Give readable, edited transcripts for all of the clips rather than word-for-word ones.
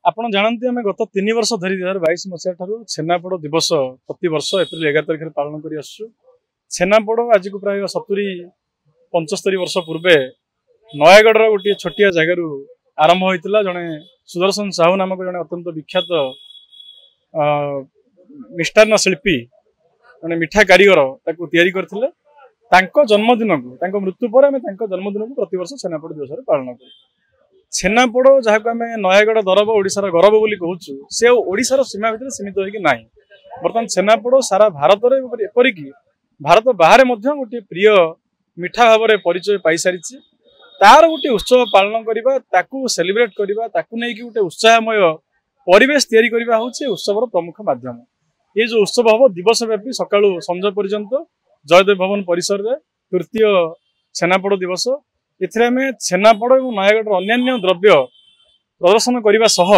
ଆପଣ जानते आम गत 3 वर्ष धरी 2022 मसीहा ठारू छेनापोड़ दिवस प्रति वर्ष एप्रिल 11 तारिख पालन कर छेनापोड़ आज को प्राय 70-75 वर्ष पूर्वे नयगढ़ गोटे छोटिया जगार आरंभ होता जड़े सुदर्शन साहू नामक जड़े अत्यंत विख्यात मिष्टान्न शिल्पी जड़े मिठा कारीगर करते जन्मदिन को मृत्यु पर आम जन्मदिन को प्रत वर्ष छेनापोड़ दिवस पालन कर छेनापोड़ जहाँ को आम नयगढ़ दरब ओडिशार गौरव बोली कहूँ से ओडिशार सीमा भितर सीमित होगी ना बर्तमान छेनापोड़ सारा भारत में एपरिक भारत बाहर गोटे प्रिय मिठा भाव में परिचय पाई सारी तार गोटे उत्सव पालन करने सेलिब्रेट करने गोटे उत्साहमय परिवेश तैयारी करने हूँ उत्सव प्रमुख माध्यम ये जो उत्सव हम दिवस व्यापी सका संज पर्यंत जयदेव भवन परिसर में तृतीय छेनापोड़ दिवस एमें छेनापोड़ और नयगढ़ अन्य द्रव्य प्रदर्शन करने सह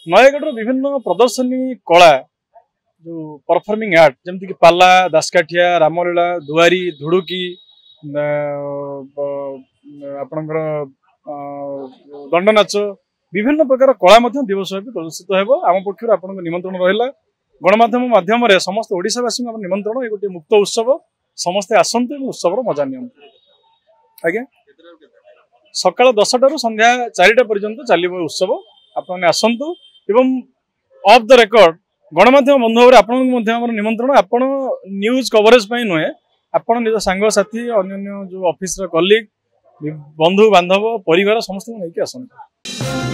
नयगढ़ विभिन्न प्रदर्शनी कला जो परफॉर्मिंग आर्ट जमती कि पाला दासकाठिया रामलीला दुआरी धुड़ुकी आपणकर दंडनाच विभिन्न प्रकार कला दिवस व्यापी प्रदर्शित हो आम पक्षर आप निमंत्रण रहा गणमाध्यम माध्यम समस्त ओडिशावासी निमंत्रण गोटे मुक्त उत्सव समस्ते आसतु उत्सव मजा नि आज्ञा सकाल 10 टा संध्या 4टा पर्यंत चलो उत्सव आपने आसतु एवं ऑफ द रेकर्ड गणमाध्यम बंधु भाव आपन निमंत्रण आपण न्यूज कवरेज नुहे आपण निज सांगसाथी अन्य जो ऑफिस कलीग बंधु बांधव परिवार समस्त नहीं आसतु।